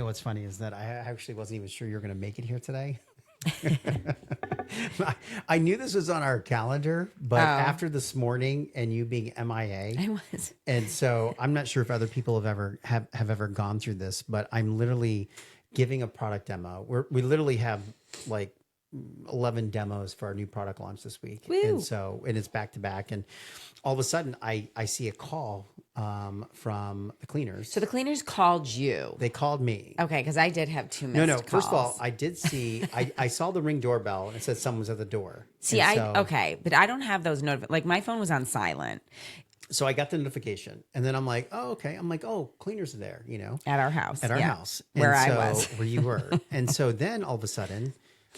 what's funny is that I actually wasn't even sure you were going to make it here today. I knew this was on our calendar, but after this morning and you being MIA, I was. and so I'm not sure if other people have ever gone through this, but I'm literally giving a product demo. We literally have like 11 demos for our new product launch this week. Woo. And it's back to back. And all of a sudden I see a call from the cleaners. So the cleaners called you. They called me. Okay, because I did have 2 missed No. calls. First of all, I did see, I saw the Ring doorbell and it said someone's at the door. See, okay, but I don't have those like my phone was on silent So I got the notification and then I'm like, oh, okay. I'm like, oh, cleaners are there, at our house. At our house. Where And I was. Where you were. And so then all of a sudden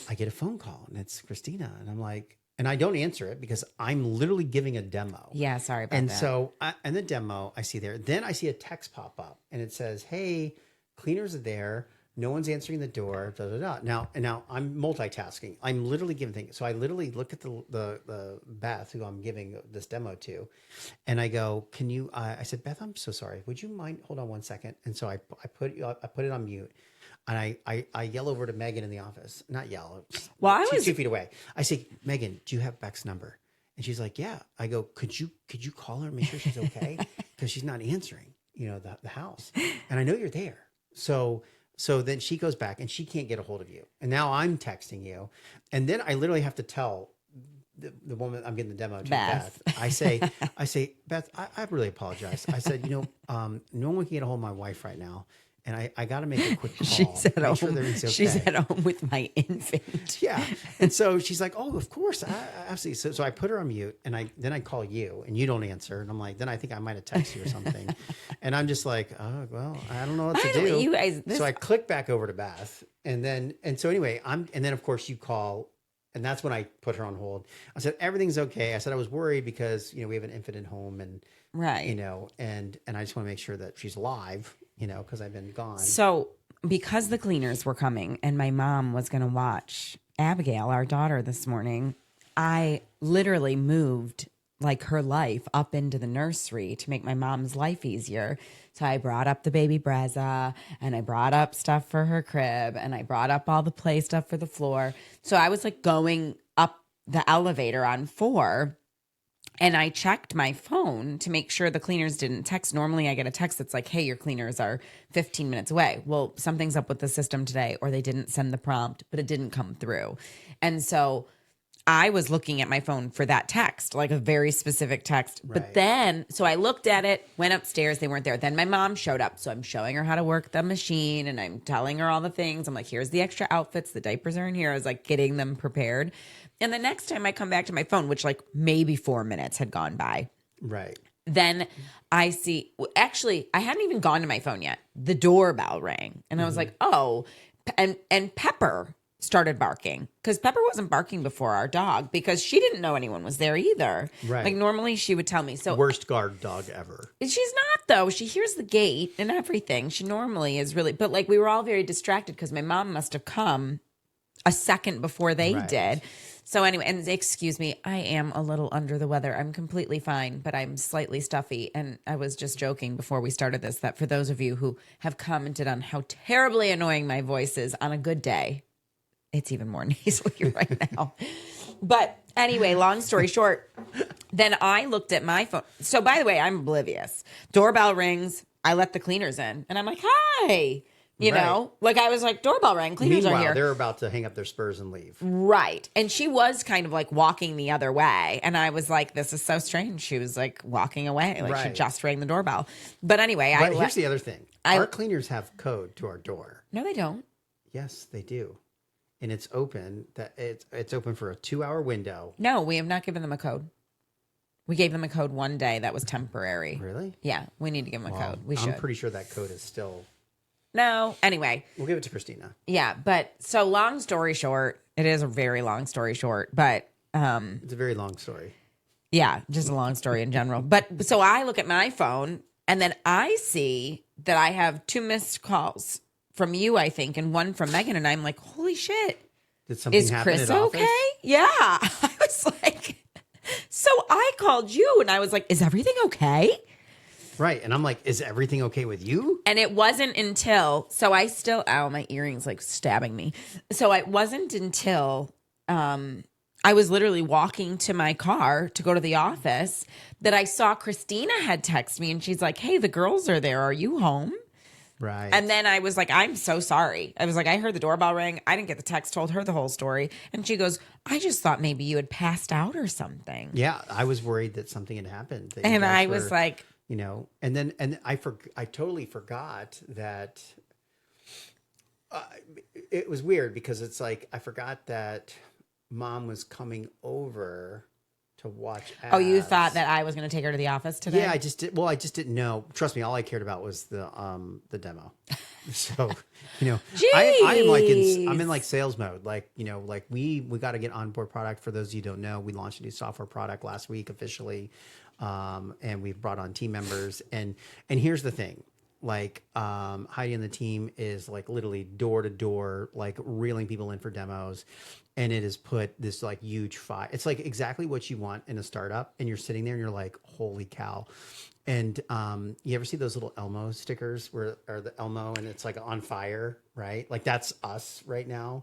I get a phone call and it's Christina. And I'm like, and I don't answer it because I'm literally giving a demo. Yeah, sorry about and that. So, and the demo I see there, then I see a text pop up and it says, hey, cleaners are there. No one's answering the door. Da, da, da. Now I'm multitasking. I'm literally giving things. So I literally look at the Beth who I'm giving this demo to, and I go, can you, I said, Beth, I'm so sorry. Would you mind, hold on one second. And so I put it on mute. And I yell over to Megan in the office. Not yell. She's 2 feet away. I say, Megan, do you have Beck's number? And she's like, yeah. I go, could you call her and make sure she's okay? Because she's not answering, the house. And I know you're there. So then she goes back and she can't get a hold of you. And now I'm texting you. And then I literally have to tell the woman I'm getting the demo to, Beth. I say, Beth, I really apologize. I said, no one can get a hold of my wife right now. And I got to make a quick call. She's at home. Sure okay. She's at home with my infant. Yeah. And so she's like, oh, of course. Absolutely. So I put her on mute and then I call you and you don't answer. And I'm like, then I think I might have texted you or something. And I'm just like, oh, well, I don't know what to do. You guys, So I click back over to Beth and so anyway, and then of course you call and that's when I put her on hold. I said, everything's okay. I said, I was worried because, we have an infant at home and, right. And I just want to make sure that she's alive, because I've been gone. So because the cleaners were coming and my mom was going to watch Abigail, our daughter, this morning, I literally moved like her life up into the nursery to make my mom's life easier. So I brought up the baby Brezza and I brought up stuff for her crib and I brought up all the play stuff for the floor. So I was like going up the elevator on 4. And I checked my phone to make sure the cleaners didn't text. Normally I get a text that's like, hey, your cleaners are 15 minutes away. Well, something's up with the system today, or they didn't send the prompt, but it didn't come through. And so I was looking at my phone for that text, like a very specific text. Right. But then, so I looked at it, went upstairs, they weren't there. Then my mom showed up. So I'm showing her how to work the machine and I'm telling her all the things. I'm like, here's the extra outfits. The diapers are in here. I was like getting them prepared. And the next time I come back to my phone, which like maybe 4 minutes had gone by. Right. Then I see, actually, I hadn't even gone to my phone yet. The doorbell rang. And I was like, oh, and Pepper started barking. Because Pepper wasn't barking before our dog because she didn't know anyone was there either. Right. Like normally she would tell me. So worst guard dog ever. she's not though. She hears the gate and everything. She normally is really, but like we were all very distracted because my mom must have come a second before they did. So anyway, and excuse me, I am a little under the weather. I'm completely fine, but I'm slightly stuffy. And I was just joking before we started this that for those of you who have commented on how terribly annoying my voice is on a good day, it's even more nasally right now. But anyway, long story short, then I looked at my phone. So by the way, I'm oblivious. Doorbell rings. I let the cleaners in. And I'm like, hi. You know, like I was like, doorbell rang, cleaners are here. They're about to hang up their spurs and leave. Right. And she was kind of like walking the other way. And I was like, this is so strange. She was like walking away. Like she just rang the doorbell. But anyway, here's the other thing. Our cleaners have code to our door. No, they don't. Yes, they do. And it's open. It's open for a 2-hour window. No, we have not given them a code. We gave them a code one day that was temporary. Really? Yeah, we need to give them a code. We should. I'm pretty sure that code is still... No. Anyway. We'll give it to Christina. Yeah. But so long story short, it is a very long story short, but it's a very long story. Yeah. Just a long story in general. But so I look at my phone and then I see that I have 2 missed calls from you, I think, and 1 from Megan. And I'm like, holy shit. Did something happen Chris at okay? office? Yeah. I was like, so I called you and I was like, is everything okay? Right. And I'm like, is everything okay with you? And it wasn't until, so I still, ow, my earring's like stabbing me. So it wasn't until I was literally walking to my car to go to the office that I saw Christina had texted me and she's like, hey, the girls are there. Are you home? Right. And then I was like, I'm so sorry. I was like, I heard the doorbell ring. I didn't get the text, told her the whole story. And she goes, I just thought maybe you had passed out or something. Yeah. I was worried that something had happened. That And I was like, and I totally forgot that it was weird because it's like, I forgot that Mom was coming over to watch ads. oh, you thought that I was going to take her to the office today? Yeah, I just didn't know. Trust me, all I cared about was the demo. So, I'm in like sales mode. Like, like we got to get onboard product. For those of you who don't know, we launched a new software product last week officially. And we've brought on team members and here's the thing. Like, Heidi and the team is like literally door to door, like reeling people in for demos. And it has put this like huge fire. It's like exactly what you want in a startup. And you're sitting there and you're like, holy cow. And you ever see those little Elmo stickers or the Elmo and it's like on fire, right? Like that's us right now.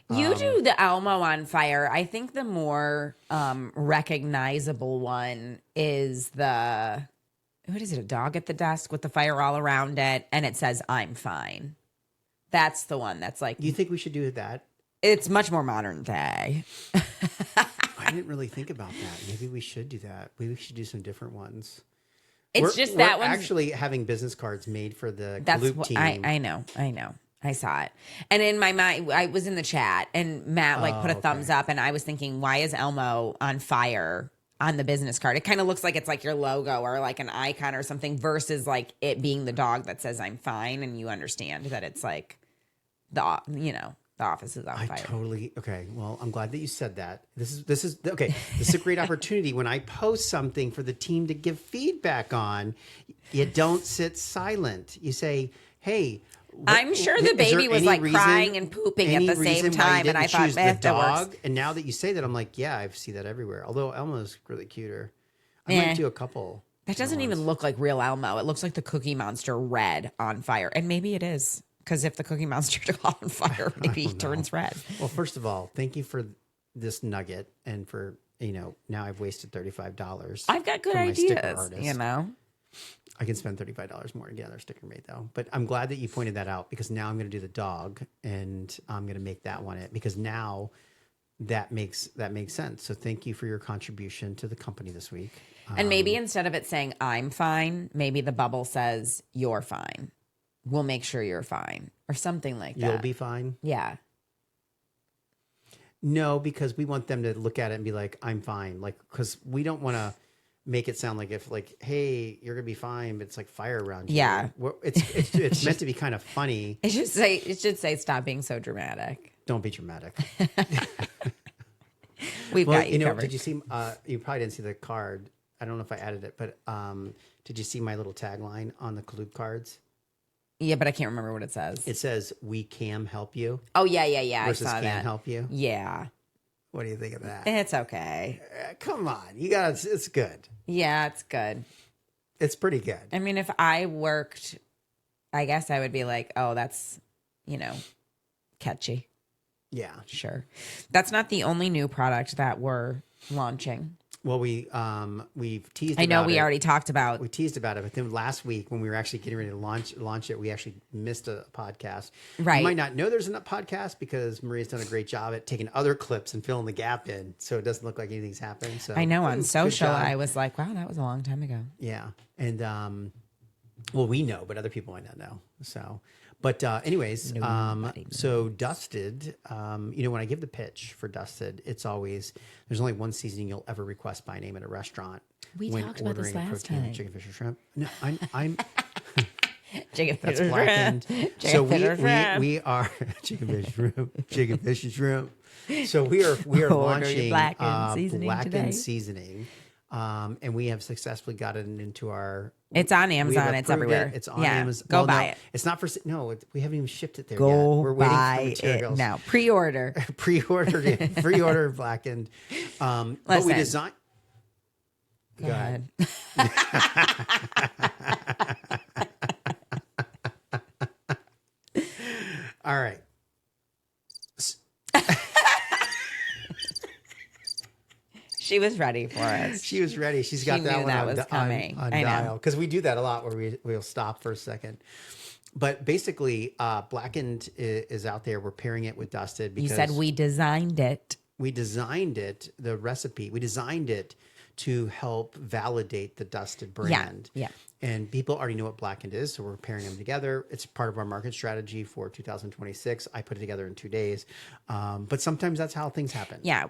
You do the Elmo on fire. I think the more recognizable one is what is it? A dog at the desk with the fire all around it. And it says, I'm fine. That's the one that's like. You think we should do that? It's much more modern day. I didn't really think about that. Maybe we should do that. Maybe we should do some different ones. We're that one. Actually having business cards made for the Loop team. I know. I saw it. And in my mind, I was in the chat and Matt put a thumbs up and I was thinking, why is Elmo on fire on the business card? It kind of looks like it's like your logo or like an icon or something versus like it being the dog that says I'm fine. And you understand that it's like the office is on fire. Okay. Well, I'm glad that you said that. This is okay. This is a great opportunity when I post something for the team to give feedback on. You don't sit silent. You say, hey, I'm sure the baby was like crying and pooping at the same time. And I thought, that works. And now that you say that, I'm like, yeah, I see that everywhere. Although Elmo's really cuter. I might do a couple. That doesn't even look like real Elmo. It looks like the Cookie Monster red on fire. And maybe it is. Because if the Cookie Monster caught on fire, maybe he turns red. Well, first of all, thank you for this nugget. And for, now I've wasted $35. I've got good ideas, I can spend $35 more to get another sticker made though. But I'm glad that you pointed that out because now I'm going to do the dog and I'm going to make that one it because now that makes sense. So thank you for your contribution to the company this week. And maybe instead of it saying I'm fine, maybe the bubble says you're fine. We'll make sure you're fine or something like that. You'll be fine. Yeah. No, because we want them to look at it and be like, I'm fine. Like, because we don't want to make it sound like if like, hey, you're gonna be fine, but it's like fire around you. Yeah, it's meant to be kind of funny. It should say stop being so dramatic. Don't be dramatic. We've got you covered. Did you see? You probably didn't see the card. I don't know if I added it, but did you see my little tagline on the Kloop cards? Yeah, but I can't remember what it says. It says "We can help you." Oh yeah. Versus I saw can that. Help you. Yeah. What do you think of that? It's okay. Come on, you got it's good. Yeah, it's good. It's pretty good. I mean, if I worked, I guess I would be like, oh, that's, catchy. Yeah, sure. That's not the only new product that we're launching. Well, we've teased. I know we already talked about. We teased about it, but then last week when we were actually getting ready to launch it, we actually missed a podcast. Right. You might not know there's a podcast because Maria's done a great job at taking other clips and filling the gap in, so it doesn't look like anything's happened. So I know on social, I was like, wow, that was a long time ago. Yeah, and well, we know, but other people might not know. So. But anyways, so Dusted, when I give the pitch for Dusted, it's always, there's only one seasoning you'll ever request by name at a restaurant. We talked about this last time. Chicken, fish, or shrimp. No, I'm chicken, fish, that's or blackened. shrimp. So we are chicken, fish, shrimp. So we are launching blackened seasoning. And we have successfully gotten it into our. It's on Amazon. It's everywhere. It's on Amazon. Go buy it. It's not for we haven't even shipped it there yet. We're waiting for materials now. Pre-order. Pre-order blackened. But we designed. Go ahead. All right. She was ready for it. She was ready. She's got She that knew one that on, was coming. on I know. dial. Because we do that a lot where we'll stop for a second. But basically, Blackened is out there. We're pairing it with Dusted. You Because said we designed it. we designed it, the recipe. We designed it to help validate the Dusted brand. Yeah. And people already know what Blackened is, so we're pairing them together. It's part of our market strategy for 2026. I put it together in 2 days. But sometimes that's how things happen. Yeah.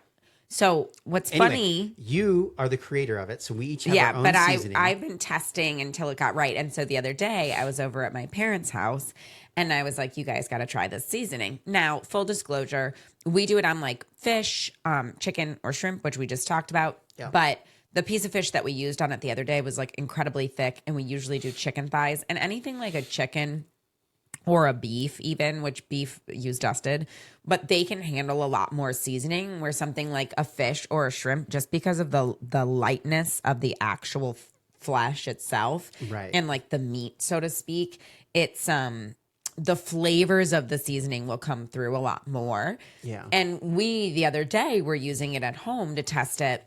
So what's Anyway, funny? you are the creator of it, so we each have our own seasoning. I've been testing until it got right. And so the other day I was over at my parents' house and I was like, you guys got to try this seasoning. Now, full disclosure, we do it on like fish, chicken or shrimp, which we just talked about. Yeah. But the piece of fish that we used on it the other day was like incredibly thick. And we usually do chicken thighs, and anything like a chicken or a beef even, which beef use Dusted, but they can handle a lot more seasoning, where something like a fish or a shrimp, just because of the lightness of the actual flesh itself, Right. and like the meat, so to speak, it's the flavors of the seasoning will come through a lot more. Yeah. And we the other day were using it at home to test it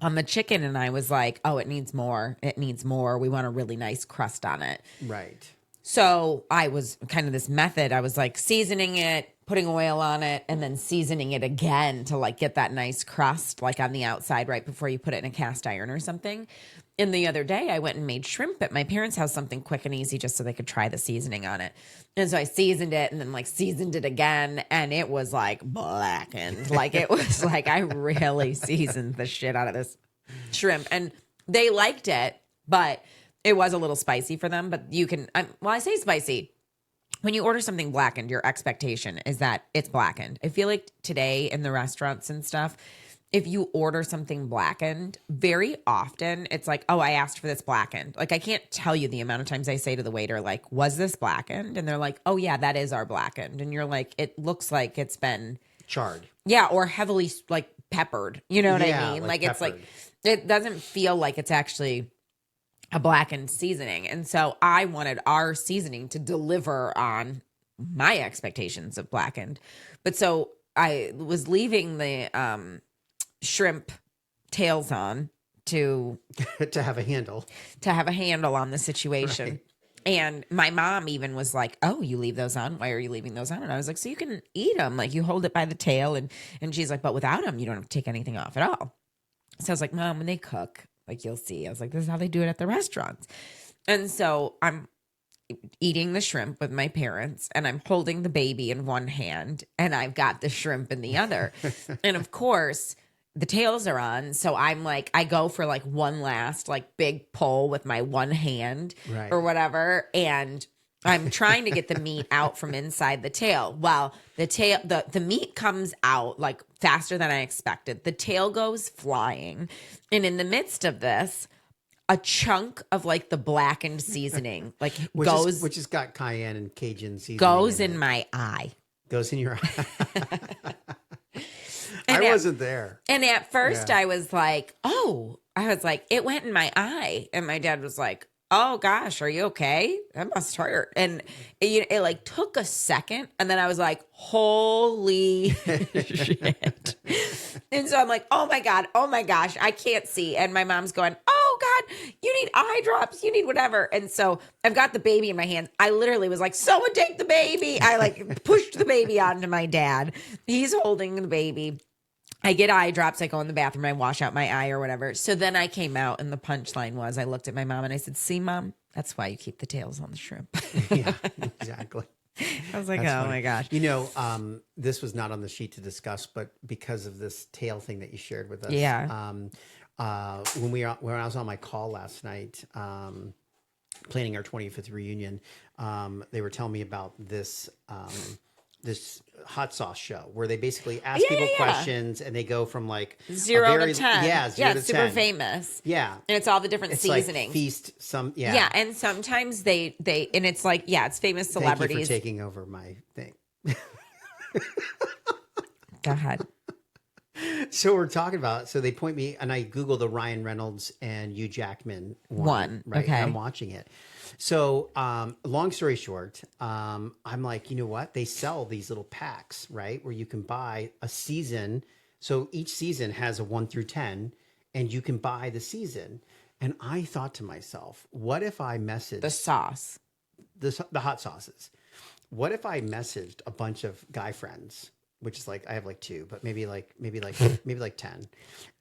on the chicken, and I was like, oh, it needs more. It needs more. We want a really nice crust on it. Right. So I was kind of this method. I was like seasoning it, putting oil on it, and then seasoning it again to like get that nice crust like on the outside right before you put it in a cast iron or something. And the other day I went and made shrimp at my parents' house, something quick and easy just so they could try the seasoning on it. And so I seasoned it and then like seasoned it again, and it was like blackened. Like it was like I really seasoned the shit out of this shrimp, and they liked it, but it was a little spicy for them. But you can, well, I say spicy. When you order something blackened, your expectation is that it's blackened. I feel like today in the restaurants and stuff, if you order something blackened, very often it's like, oh, I asked for this blackened. Like, I can't tell you the amount of times I say to the waiter, like, was this blackened? And they're like, oh, yeah, that is our blackened. And you're like, it looks like it's been Charred. yeah, or heavily like peppered. You know what Yeah, I mean? like Like it's like, peppered. it doesn't feel like it's actually a blackened seasoning. And so I wanted our seasoning to deliver on my expectations of blackened. But so I was leaving the shrimp tails on to to have a handle. have a handle on the situation. Right. And my mom even was like, oh, you leave those on? Why are you leaving those on? And I was like, so you can eat them. Like, you hold it by the tail. And she's like, but without them, you don't have to take anything off at all. So I was like, Mom, when they cook, like, you'll see. I was like, this is how they do it at the restaurants. And so I'm eating the shrimp with my parents, and I'm holding the baby in one hand, and I've got the shrimp in the other. And of course, the tails are on. So I'm like, I go for like one last like big pull with my one hand Right. or whatever. And I'm trying to get the meat out from inside the tail. Well, the meat comes out like faster than I expected. The tail goes flying. And in the midst of this, a chunk of like the blackened seasoning like Which has got cayenne and Cajun seasoning. goes in in it. my eye. Goes in your eye. And I wasn't there. And at first Yeah. I was like, it went in my eye. And my dad was like, oh gosh, are you okay? That must hurt. And it like took a second. And then I was like, holy shit. And so I'm like, oh my gosh, I can't see. And my mom's going, oh God, you need eye drops. You need whatever. And so I've got the baby in my hands. I literally was like, someone take the baby. I like pushed the baby onto my dad. He's holding the baby. I get eye drops. I go in the bathroom. I wash out my eye or whatever. So then I came out, and the punchline was, I looked at my mom and I said, see, Mom, that's why you keep the tails on the shrimp. Yeah, exactly. I was like, That's oh funny. my gosh. You know, this was not on the sheet to discuss, but because of this tail thing that you shared with us. Yeah. When I was on my call last night, planning our 25th reunion, they were telling me about this this hot sauce show where they basically ask people questions, and they go from like 0 to 10. Yeah, 0 to it's super 10. famous. Yeah. And it's all the different It's seasonings. like feast some Yeah, and sometimes they and it's like, it's famous Thank you celebrities. for taking over my thing. Go ahead. So we're talking about, so they point me and I Google the Ryan Reynolds and Hugh Jackman one, right? Okay. And I'm watching it. So, long story short, I'm like, you know what? They sell these little packs, right? Where you can buy a season. So each season has a 1 through 10 and you can buy the season. And I thought to myself, what if I messaged The sauce. the hot sauces? What if I messaged a bunch of guy friends, which is like I have like 2, but maybe like 10,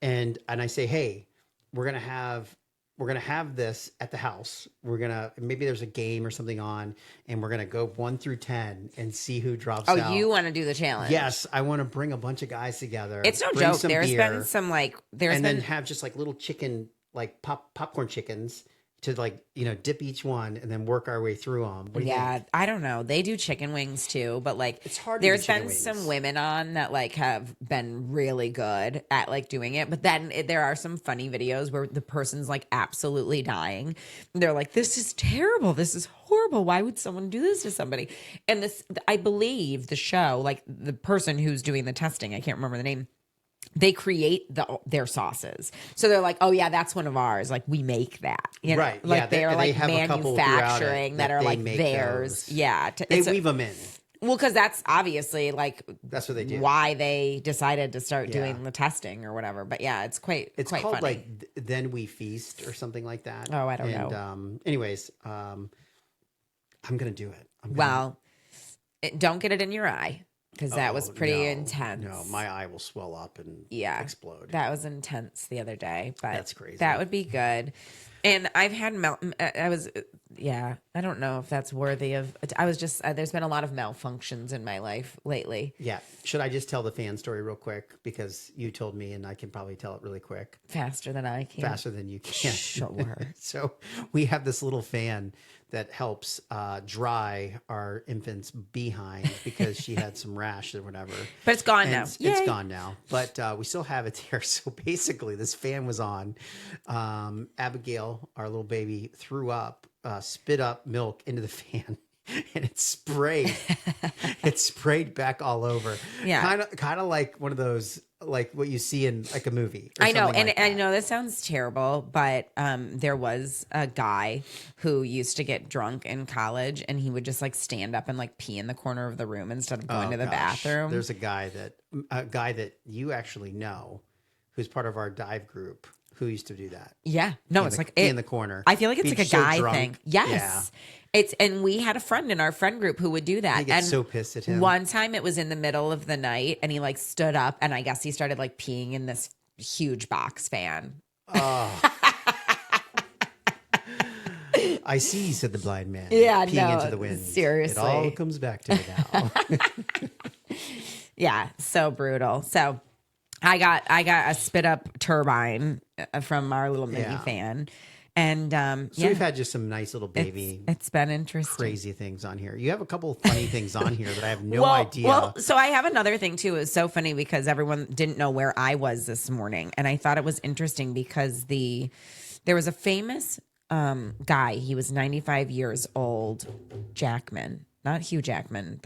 and I say, hey, we're gonna have this at the house. Maybe there's a game or something on, and we're gonna go 1 through 10 and see who drops out. Oh, you want to do the challenge? Yes, I want to bring a bunch of guys together. It's no bring joke. some There's beer, been some like then have just like little chicken, like popcorn chickens to like, dip each one and then work our way through them. What do you think? I don't know. They do chicken wings too, but like It's hard to there's do chicken been wings. some women on that like have been really good at like doing it, but then there are some funny videos where the person's like absolutely dying. They're like, this is terrible. This is horrible. Why would someone do this to somebody? And this, I believe the show, like the person who's doing the testing, I can't remember the name, they create their sauces. So they're like, oh yeah, that's one of ours. Like we make that. You know? Right. Like Yeah, they're they like have a couple throughout manufacturing it that that are they like make theirs. those. Yeah. They weave them in. Well, because that's obviously like That's what they do. why they decided to start Yeah. doing the testing or whatever. But yeah, it's quite It's funny. called like Then We Feast or something like that. Oh, I don't know. Anyways, I'm gonna do it. Don't get it in your eye because that was pretty no, intense. No, my eye will swell up and explode. That was intense the other day, but That's crazy. That would be good. And I've had I don't know if that's worthy of. I was just there's been a lot of malfunctions in my life lately. Yeah. Should I just tell the fan story real quick because you told me and I can probably tell it really quick. Faster than I can. Faster than you can. Sure. So we have this little fan that helps dry our infant's behind because she had some rash or whatever. But it's gone now. It's Yay. gone now, but we still have it there. So basically, this fan was on. Abigail, our little baby, threw up, spit up milk into the fan. And it sprayed. It sprayed back all over. Yeah. Kind of like one of those, like what you see in like a movie. I know, something and like I that. know this sounds terrible, but there was a guy who used to get drunk in college, and he would just like stand up and like pee in the corner of the room instead of going to the bathroom. There's a guy that you actually know, who's part of our dive group, who used to do that. Yeah, no, it's pee in the corner. I feel like it's Be like a so guy drunk. thing. Yes. And we had a friend in our friend group who would do that. I get and so pissed at him. One time it was in the middle of the night and he like stood up and I guess he started like peeing in this huge box fan. Oh. I see, said the blind man. Yeah, peeing no, into the wind. seriously. It all comes back to me now. Yeah, so brutal. So I got a spit up turbine from our little mini Yeah. fan. And So we've had just some nice little baby it's been interesting. crazy things on here. You have a couple of funny things on here that I have no idea. Well, so I have another thing too. It was so funny because everyone didn't know where I was this morning. And I thought it was interesting because there was a famous guy. He was 95 years old. Jackman, not Hugh Jackman.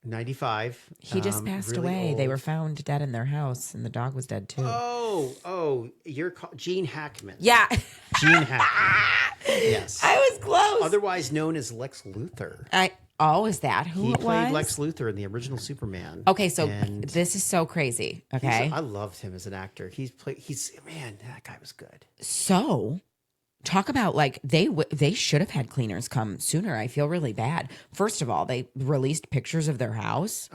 95. He just passed really away. old. They were found dead in their house and the dog was dead too. You're Gene Hackman. Yeah. Gene Hackman. Yes. I was close. Otherwise known as Lex Luthor. Is that who He it played was? Lex Luthor in the original Superman. Okay, so And this is so crazy. Okay. I loved him as an actor. Man, that guy was good. So, talk about like they should have had cleaners come sooner. I feel really bad. First of all, they released pictures of their house.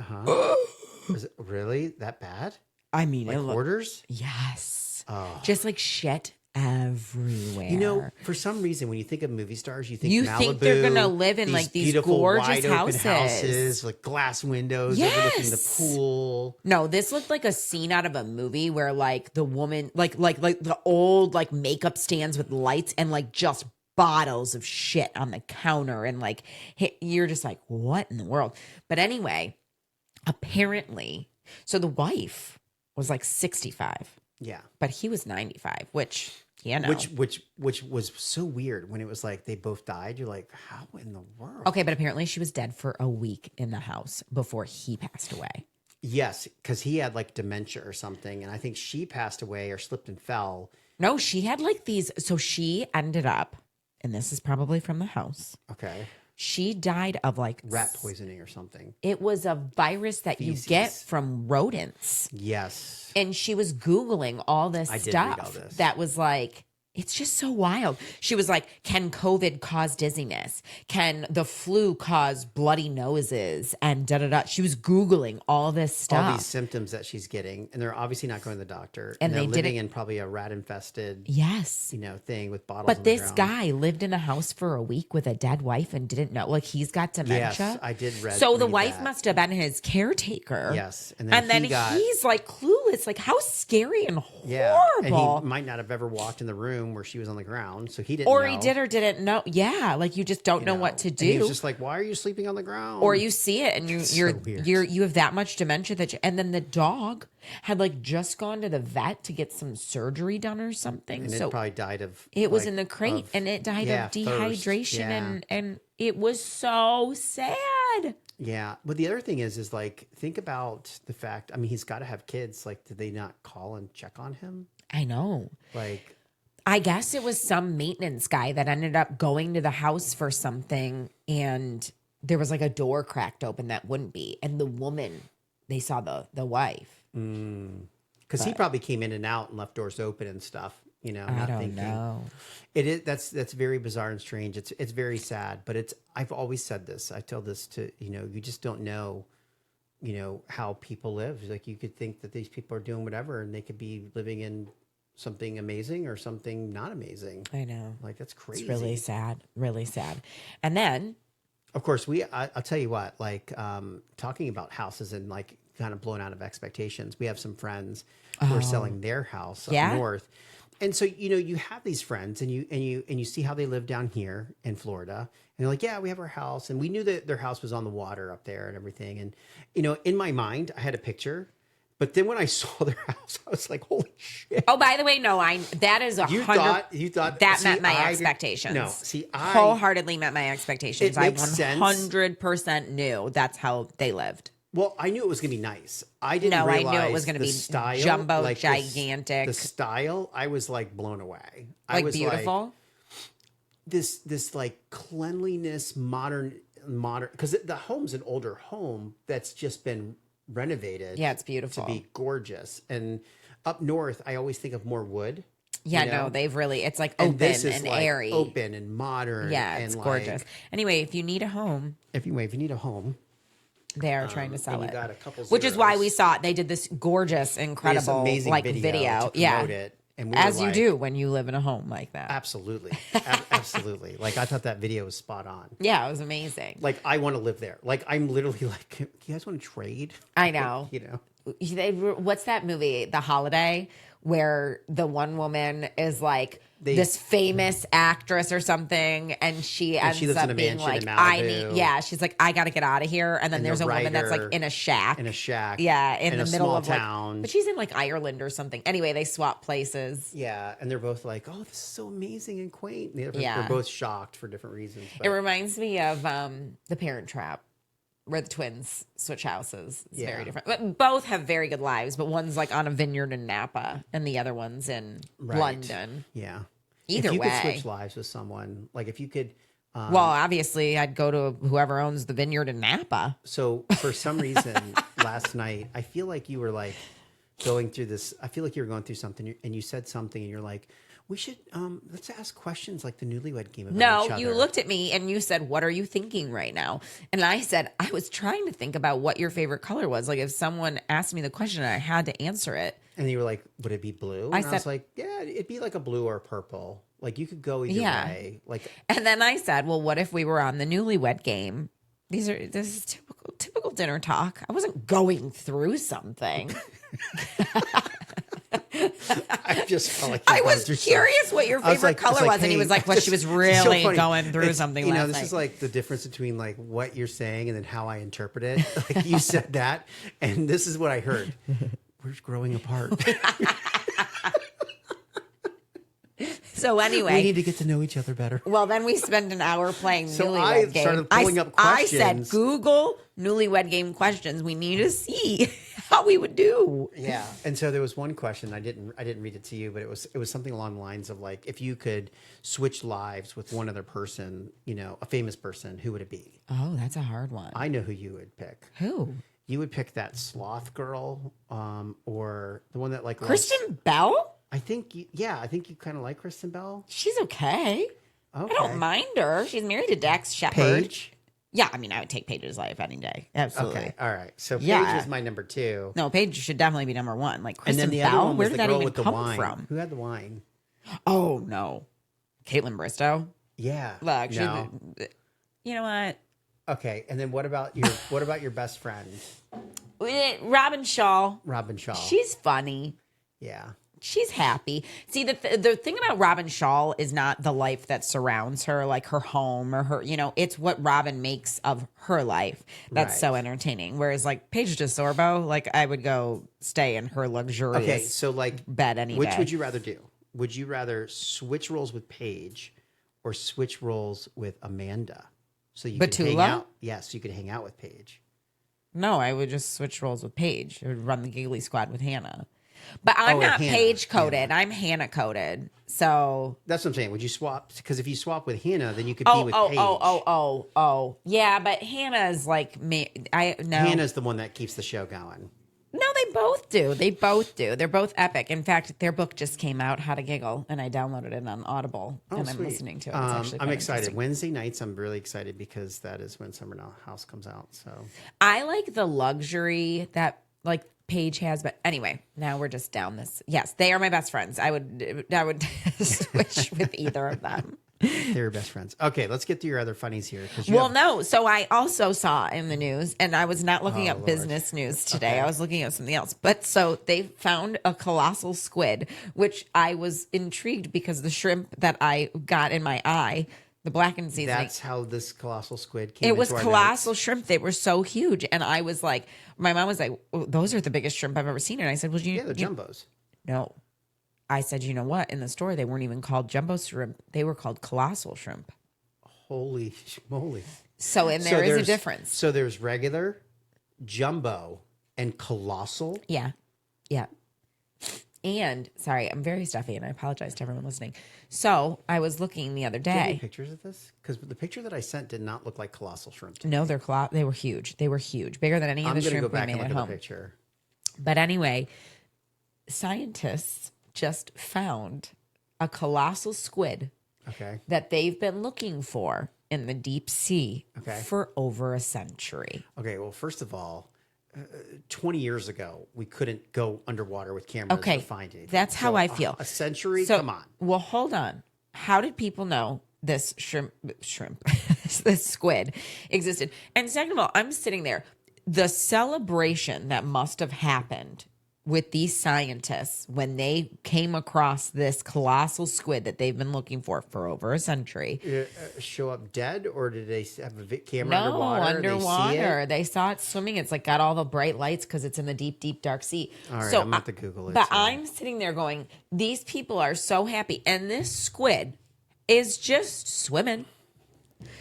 Was it really that bad? I mean, Like orders? yes, Oh. just like shit everywhere. You know, for some reason, when you think of movie stars, you think You Malibu, think they're gonna live in, like, these beautiful, gorgeous wide open houses. houses, like glass windows overlooking the Yes. pool. No, this looked like a scene out of a movie where like the woman, like the old like makeup stands with lights and like just bottles of shit on the counter and like you're just like, what in the world? But anyway, apparently, so the wife was like 65, Yeah. but he was 95, which you know, Which was so weird when it was like they both died. You're like, how in the world? okay, but apparently she was dead for a week in the house before he passed away. Yes, because he had like dementia or something, and I think she passed away or slipped and fell. No, she had like these. So she ended up, and this is probably from the house. Okay. She died of like Rat poisoning or something. It was a virus that Feces. you get from rodents. Yes. And she was Googling all this I did stuff read all this. that was like, it's just so wild. She was like, can COVID cause dizziness? Can the flu cause bloody noses? And da da da. She was Googling all this stuff. All these symptoms that she's getting, and they're obviously not going to the doctor. And they're they living didn't- in probably a rat infested, Yes. thing with bottles. But on the this ground. guy lived in a house for a week with a dead wife and didn't know. Like, he's got dementia. Yes, I did read. So the read wife that. must have been his caretaker. Yes, And then he's like clueless. Like, how scary and horrible. and he might not have ever walked in the room where she was on the ground, so he didn't. Or know, he did or didn't know. Yeah, like you just don't know what to And he was do. just like, "Why are you sleeping on the ground?" Or you see it and weird. you have that much dementia that and then the dog had like just gone to the vet to get some surgery done or something. and So it probably died of. it was like, in the crate and it died of thirst. dehydration Yeah. and it was so sad. Yeah, but the other thing is like think about the fact. I mean, he's got to have kids. Like, did they not call and check on him? I know. Like, I guess it was some maintenance guy that ended up going to the house for something and there was like a door cracked open that wouldn't be. And the woman, they saw the wife. because he probably came in and out and left doors open and stuff. I not don't thinking. know. It is that's very bizarre and strange. It's very sad, but I've always said this. I tell this to you just don't know, how people live. Like you could think that these people are doing whatever, and they could be living in something amazing or something not amazing. I know. Like that's crazy. It's really sad. Really sad. And then Of course, I'll tell you what. Like talking about houses and like kind of blown out of expectations. We have some friends who are selling their house up Yeah? north. And so, you have these friends and you see how they live down here in Florida. And they're like, yeah, we have our house. And we knew that their house was on the water up there and everything. And, in my mind, I had a picture. But then when I saw their house, I was like, holy shit. oh, by the way, no, that is You 100. thought That see, met my I did- expectations. No, see, wholeheartedly met my expectations. It I makes sense. 100% knew that's how they lived. Well, I knew it was going to be nice. I didn't No, I realize knew it was gonna the be style, jumbo, like gigantic. The style, I was like blown away. I Like was beautiful. this like cleanliness, modern, because the home's an older home that's just been renovated. Yeah, it's beautiful. to be gorgeous. And up north, I always think of more wood. Yeah, you know? no, they've really, it's like And open this is and like airy. open and modern. Yeah, and it's like, gorgeous. Anyway, if you need a home, If you need a home, they are trying to sell and you it. got a couple Which is why zeros. we saw it. They did this gorgeous, This incredible amazing like video, video. to Yeah. promote it. And we As were you like, do when you live in a home like that. Absolutely. Absolutely. Like I thought that video was spot on. Yeah, it was amazing. Like I want to live there. Like I'm literally like, you guys want to trade? I know. What's that movie, The Holiday, where the one woman is like this famous actress or something, and she ends she lives up in a being mansion like, in Malibu. she's like, I got to get out of here. And then And there's the a woman that's writer like in a shack. Yeah, in the a middle small of town. like, but she's in like Ireland or something. Anyway, they swap places. Yeah, and they're both like, "Oh, this is so amazing and quaint." And Yeah. they're both shocked for different reasons. It reminds me of The Parent Trap, where the twins switch houses. It's very Yeah. different. But both have very good lives, but one's like on a vineyard in Napa and the other one's in Right. London. Yeah. Either if you way. could switch lives with someone, like if you could. Well, obviously, I'd go to whoever owns the vineyard in Napa. So for some reason, last night, I feel like you were like going through this. I feel like you were going through something, and you said something, and you're like, "We should let's ask questions like the Newlywed Game about each No, other." you looked at me and you said, "What are you thinking right now?" And I said, "I was trying to think about what your favorite color was. Like if someone asked me the question and I had to answer it." And you were like, "Would it be blue?" And I was said- like, "Yeah, it'd be like a blue or purple. Like you could go either Yeah. way. Like And then I said, "Well, what if we were on the Newlywed Game?" This is typical dinner talk. I wasn't going through something. I just felt like you I were going was through curious what your I was favorite like- it's color like, was, and he hey, was like, "Well, she was it's so really funny. going through It's- something You know, last this night." is like the difference between like what you're saying and then how I interpret it. Like you said that, and this is what I heard. We're growing apart. So We anyway, need to get to know each other better. well, then we spend an hour playing So Newlywed I Game. started pulling up I said, questions. "Google Newlywed Game questions. We need to see thought we would do. Yeah. And so there was one question, I didn't read it to you, but it was something along the lines of like, if you could switch lives with one other person, you know, a famous person, who would it be? Oh, that's a hard one. I know who you would pick. Who? You would pick that sloth girl, or the one that like Kristen Bell? I think I think you kind of like Kristen Bell. She's okay. Okay. I don't mind her. She's married to Dax Shepard. Paige. Yeah, I mean, I would take Paige's life any day. Absolutely. Okay, all right. So Paige Yeah. is my number 2. No, Paige should definitely be number 1. Like And Kristen then the Bell, other one where was did the that girl even with the come wine. from? Who had the wine? Oh no, Caitlin Bristow. Yeah. Look, no. you know what? Okay, and then what about your best friend, Robin Shaw. Robin Shaw? She's funny. Yeah. She's happy. See, the thing about Robin Shaw is not the life that surrounds her, like her home or her, you know, it's what Robin makes of her life that's so entertaining. Whereas like Paige DeSorbo, like I would go stay in her luxurious Okay, so like bed any which day. would you rather do? Would you rather switch roles with Paige or switch roles with Amanda? So you could hang Batula? out. Yes, you could hang out with Paige. No, I would just switch roles with Paige. I would run the Giggly Squad with Hannah. But I'm with not Hannah. Paige coded. I'm Hannah coded. So That's what I'm saying. Would you swap? Because if you swap with Hannah, then you could be with Paige. Yeah, but Hannah's like me. Hannah's the one that keeps the show going. No, they both do. They both do. They're both epic. In fact, their book just came out, How to Giggle, and I downloaded it on Audible, and I'm Sweet. listening to it. It's actually I'm quite excited. interesting. Wednesday nights, I'm really excited because that is when Summer House comes out. So I like the luxury that like Paige has, but anyway, now we're just down this. Yes, they are my best friends. I would switch with either of them. they're best friends. Okay, let's get to your other funnies here. No. So I also saw in the news, and I was not looking up Lord. business news today. I was looking at something else. But so they found a colossal squid, which I was intrigued because the shrimp that I got in my eye, the blackened seasoning. That's how this colossal squid came. It was into our colossal notes. shrimp. They were so huge. And I was like, my mom was like, oh, those are the biggest shrimp I've ever seen. And I said, well, Yeah, the jumbos. No. I said, you know what? In the store, they weren't even called jumbo shrimp. They were called colossal shrimp. Holy moly! So, and there is a difference. So there's regular, jumbo, and colossal. Yeah. Yeah. And sorry, I'm very stuffy and I apologize to everyone listening. So I was looking the other Do you have any day. pictures of this? Because the picture that I sent did not look like colossal shrimp. to me. No, they were huge. They were huge. Bigger than any of I'm the going to go shrimp we back and made look at at home. the picture. But anyway, scientists just found a colossal squid Okay. that they've been looking for in the deep sea Okay. for over a century. Okay. Well, first of all, 20 years ago, we couldn't go underwater with cameras Okay, to find it. that's how I feel. A century? So, Come on. Well, hold on. How did people know this shrimp, this squid existed? And second of all, I'm sitting there. The celebration that must have happened with these scientists when they came across this colossal squid that they've been looking for over a century. Show up dead, or did they have a camera No, underwater? underwater. They saw it swimming. It's like got all the bright lights because it's in the deep, deep, dark sea. All right, so I'm about to Google it. But so- I'm sitting there going, these people are so happy. And this squid is just swimming.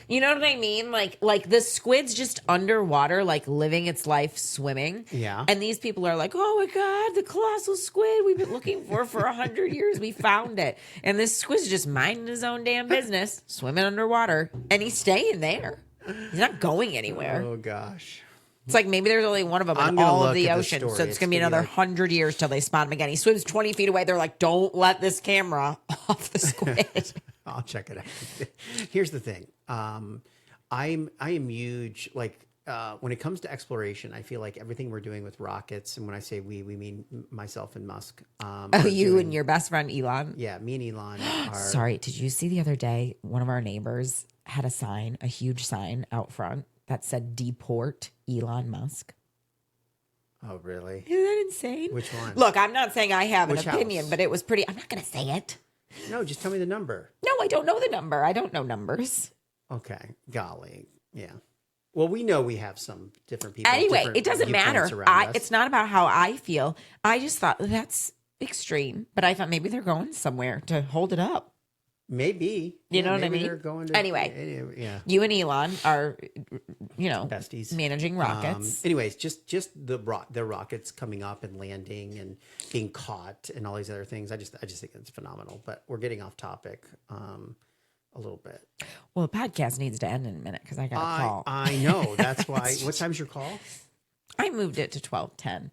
You know what I mean? Like the squid's just underwater, like living its life swimming. Yeah. And these people are like, oh my God, the colossal squid we've been looking for 100 years. We found it. And this squid's just minding his own damn business, swimming underwater. And he's staying there. He's not going anywhere. Oh, gosh. It's like maybe there's only one of them I'm in gonna all of look the at the ocean. story. So it's It's going to be gonna be another like- 100 years till they spot him again. He swims 20 feet away. They're like, don't let this camera off the squid. I'll check it out. Here's the thing. I am huge. Like when it comes to exploration, I feel like everything we're doing with rockets, and when I say we mean myself and Musk. Oh, are you doing- and your best friend Elon. Yeah, me and Elon are. Sorry, did you see the other day one of our neighbors had a sign, a huge sign out front that said deport Elon Musk? Oh, really? Isn't that insane? Which one? Look, I'm not saying I have Which an opinion, house? but it was pretty. I'm not going to say it. No, just tell me the number. No, I don't know the number. I don't know numbers. Okay. Golly. Yeah. Well, we know we have some different people. Anyway, different it doesn't matter. viewpoints around us. It's not about how I feel. I just thought that's extreme, but I thought maybe they're going somewhere to hold it up. Maybe. You know what I maybe mean? They're going to, Anyway, yeah. you and Elon are, Besties. managing rockets. Anyways, just the rockets coming up and landing and being caught and all these other things. I just think it's phenomenal. But we're getting off topic a little bit. Well, the podcast needs to end in a minute because I got a call. I know. That's why. What time's your call? I moved it to 12:10.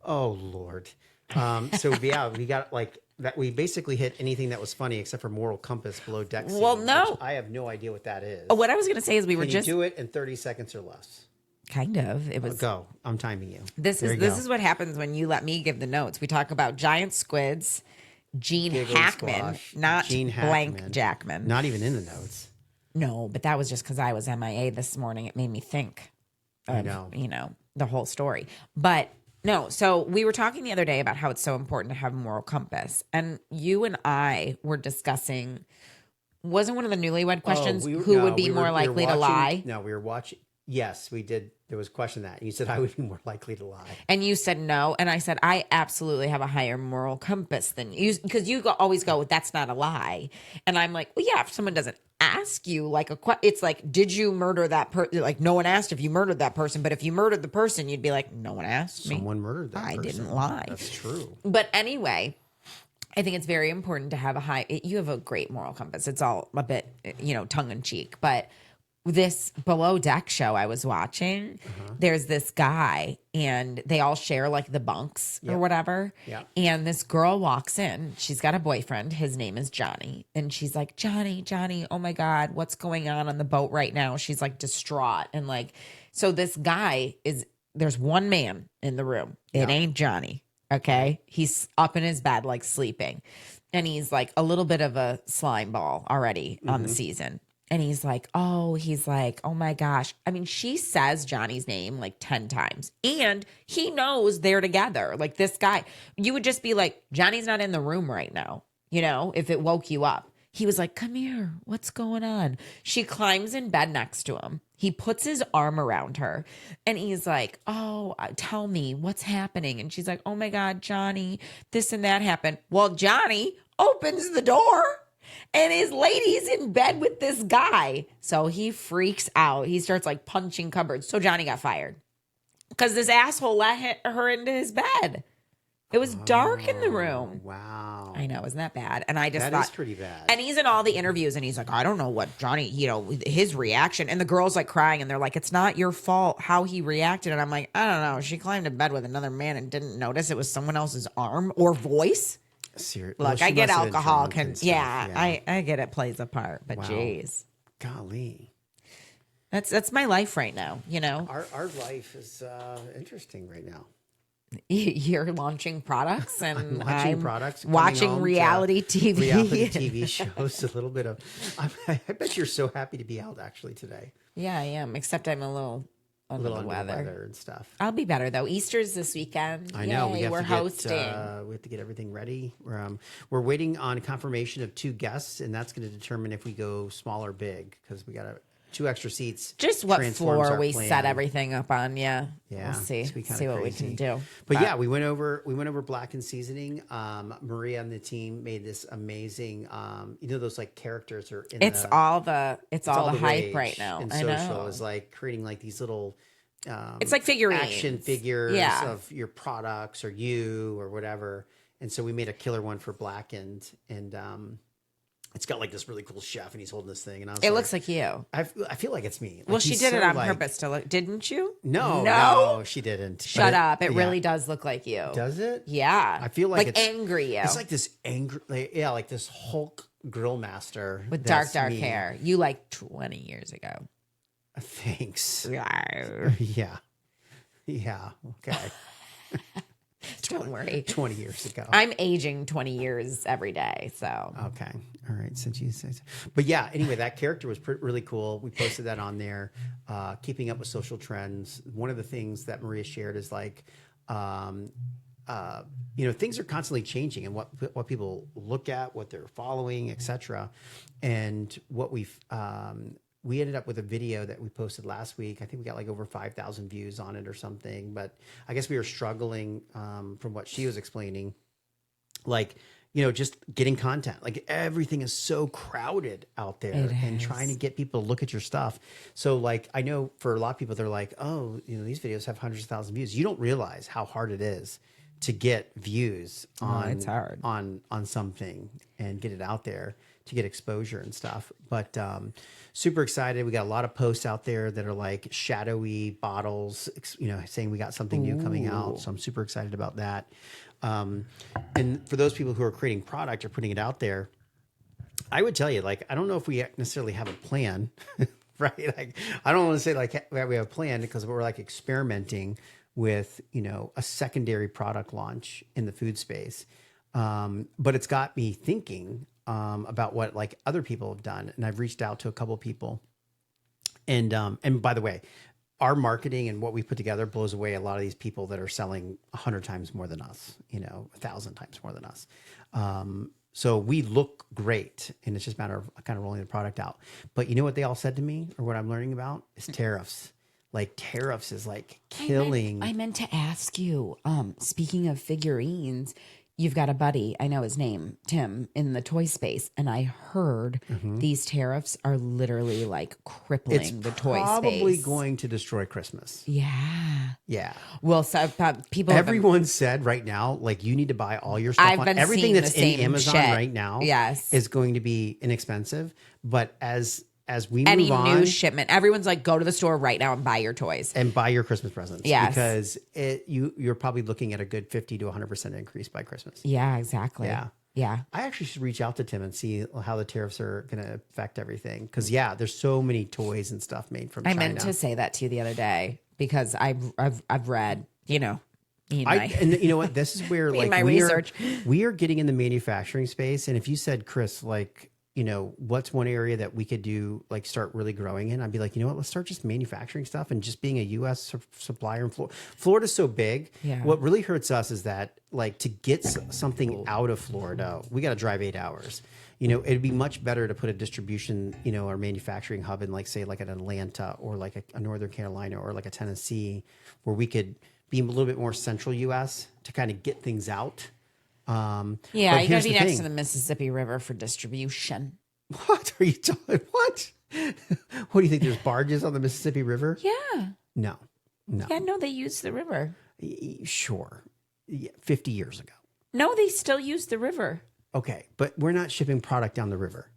Oh Lord. So yeah, we got like that. We basically hit anything that was funny except for moral compass below deck. Scene, Well, no. which I have no idea what that is. What I was going to say is we were Can just you do it in 30 seconds or less? kind of. It was Go. I'm timing you. This is what happens when you let me give the notes. We talk about giant squids, Gene Giggly Hackman, squash, not Gene blank Hackman. Jackman. Not even in the notes. No, but that was just because I was MIA this morning. It made me think I of, know. the whole story. But no, so we were talking the other day about how it's so important to have a moral compass. And you and I were discussing, wasn't one of the newlywed questions who would be more likely to lie? No, we were watching. Yes, we did. There was a question that you said I would be more likely to lie. And you said no. And I said, I absolutely have a higher moral compass than you. Because you always go, that's not a lie. And I'm like, well, yeah, if someone doesn't ask you, like, it's like, did you murder that person? Like, no one asked if you murdered that person. But if you murdered the person, you'd be like, no one asked me. Someone murdered that person. I didn't lie. That's true. But anyway, I think it's very important to have you have a great moral compass. It's all a bit, tongue in cheek. But this Below Deck show I was watching, there's this guy and they all share like the bunks or whatever. Yeah. And this girl walks in. She's got a boyfriend. His name is Johnny. And she's like, Johnny, oh my God, what's going on the boat right now? She's like distraught. And like, so this guy there's one man in the room. It ain't Johnny. Okay. He's up in his bed, like sleeping. And he's like a little bit of a slime ball already on the season. And he's like, oh my gosh. I mean, she says Johnny's name like 10 times. And he knows they're together. Like this guy, you would just be like, Johnny's not in the room right now, if it woke you up. He was like, come here. What's going on? She climbs in bed next to him. He puts his arm around her. And he's like, oh, tell me what's happening. And she's like, oh my God, Johnny, this and that happened. Well, Johnny opens the door. And his lady's in bed with this guy. So he freaks out. He starts like punching cupboards. So Johnny got fired because this asshole let her into his bed. It was dark in the room. Wow. I know. Isn't that bad? And I just thought. That is pretty bad. And he's in all the interviews and he's like, I don't know what Johnny, his reaction. And the girl's like crying and they're like, it's not your fault how he reacted. And I'm like, I don't know. She climbed in bed with another man and didn't notice it was someone else's arm or voice. Look, I get alcohol yeah. I get it plays a part, but geez, golly, that's my life right now. Our life is interesting right now. You're launching products and I'm watching reality TV. Reality TV shows. A little bit of. I bet you're so happy to be out actually today. Yeah, I am. Except I'm a little under the weather and stuff. I'll be better though. Easter's this weekend. I know. We're hosting. We have to get everything ready. We're waiting on confirmation of 2 guests, and that's going to determine if we go small or big because we got 2 extra seats. Just what floor we set everything up on. Yeah. Yeah. We'll see what we can do. But yeah, we went over blackened seasoning. Maria and the team made this amazing. Those like characters are in. It's all the hype right now. And I social know. is like creating like these little. It's like figurines, action figures of your products or you or whatever. And so we made a killer one for blackened and. It's got like this really cool chef, and he's holding this thing, and it looks like you. I feel like it's me. Like, well, she did it on purpose to look. Didn't you? No, she didn't. Shut up! It really does look like you. Does it? Yeah. I feel like it's angry. You. It's like this angry, like this Hulk grill master with dark hair. You like 20 years ago. Thanks. Yeah. Yeah. Okay. Don't worry. 20 years ago. I'm aging 20 years every day. So. Okay. All right. Since you say so. But yeah, anyway, that character was really cool. We posted that on there. Keeping up with social trends. One of the things that Maria shared is like, things are constantly changing and what people look at, what they're following, etc. And what we ended up with a video that we posted last week. I think we got like over 5,000 views on it or something. But I guess we were struggling from what she was explaining. Like just getting content. Like everything is so crowded out there and trying to get people to look at your stuff. So like, I know for a lot of people, they're like, oh, these videos have hundreds of thousands of views. You don't realize how hard it is to get views on, it's hard. on something and get it out there to get exposure and stuff. But super excited. We got a lot of posts out there that are like shadowy bottles, saying we got something new coming out. So I'm super excited about that. And for those people who are creating product or putting it out there, I would tell you, like, I don't know if we necessarily have a plan, right? Like, I don't want to say like we have a plan because we're like experimenting with, a secondary product launch in the food space. But it's got me thinking about what like other people have done. And I've reached out to a couple of people. And by the way, our marketing and what we put together blows away a lot of these people that are selling 100 times more than us, 1,000 times more than us. So we look great, and it's just a matter of kind of rolling the product out. But you know what they all said to me, or what I'm learning about, is tariffs. Like tariffs is like killing. I meant to ask you, speaking of figurines, you've got a buddy, I know his name, Tim, in the toy space. And I heard these tariffs are literally like crippling the toy space. It's probably going to destroy Christmas. Yeah. Yeah. Well, so people. Everyone said right now, like, you need to buy all your stuff. Everything that's in Amazon right now is going to be inexpensive. But as we move on, any new shipment, everyone's like, go to the store right now and buy your toys and buy your Christmas presents. Yes, because you're probably looking at a good 50 to 100% increase by Christmas. Yeah, exactly. Yeah. I actually should reach out to Tim and see how the tariffs are going to affect everything. Because there's so many toys and stuff made from China. I meant to say that to you the other day because I've read, and you know what? This is where like my research. We are getting in the manufacturing space, and if you said, Chris, like, what's one area that we could do, like start really growing in? I'd be like, you know what, let's start just manufacturing stuff and just being a U.S. supplier in Florida. Florida's so big. Yeah. What really hurts us is that like to get something out of Florida, we got to drive 8 hours. It'd be much better to put a distribution, or manufacturing hub in like, say, like an Atlanta or like a Northern Carolina or like a Tennessee, where we could be a little bit more central U.S. to kind of get things out. You gotta be next to the Mississippi River for distribution. What are you talking? What? What do you think? There's barges on the Mississippi River? Yeah. No. Yeah, no, they use the river. Sure. 50 years ago. No, they still use the river. Okay, but we're not shipping product down the river.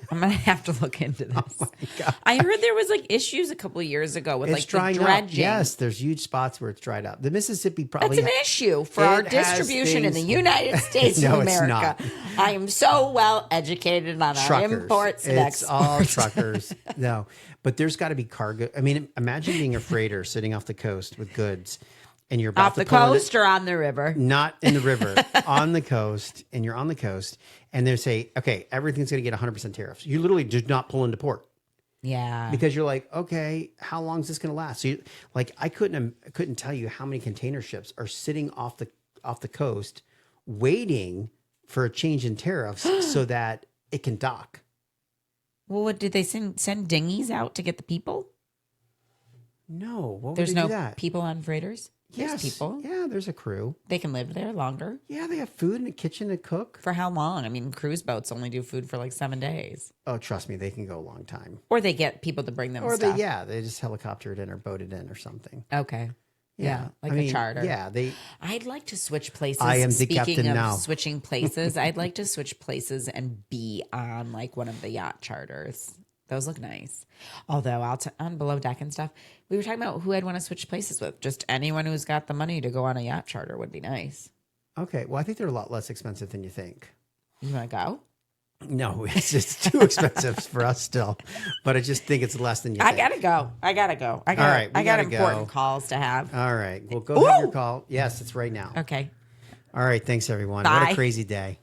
I'm gonna have to look into this. Oh my God. I heard there was like issues a couple of years ago with like the dredging. Yes, there's huge spots where it's dried up. The Mississippi probably that's an issue for our distribution in the United States no, of America. It's not. I am so well educated on our imports and it's exports. all truckers. No, but there's got to be cargo. I mean, imagine being a freighter sitting off the coast with goods. And you're about off the coast or on the river? Not in the river, on the coast. And you're on the coast. And they say, okay, everything's going to get 100% tariffs. You literally do not pull into port. Yeah. Because you're like, okay, how long is this going to last? So I couldn't tell you how many container ships are sitting off the coast waiting for a change in tariffs so that it can dock. Well, what did they send dinghies out to get the people? No. What There's would they no do that? people on freighters? Yes. There's people. Yeah, there's a crew. They can live there longer. Yeah, they have food in a kitchen to cook. For how long? I mean, cruise boats only do food for like 7 days. Oh, trust me, they can go a long time. Or they get people to bring them stuff. They just helicopter it in or boat it in or something. Okay. Yeah, like a charter. Yeah, I'd like to switch places. I am the Speaking captain of now. switching places, I'd like to switch places and be on like one of the yacht charters. Those look nice. Although on Below Deck and stuff, we were talking about who I'd want to switch places with. Just anyone who's got the money to go on a yacht charter would be nice. Okay. Well, I think they're a lot less expensive than you think. You want to go? No, it's just too expensive for us still. But I just think it's less than you think. I gotta go. I got important calls to have. All right. Well, go have your call. Yes, it's right now. Okay. All right. Thanks, everyone. Bye. What a crazy day.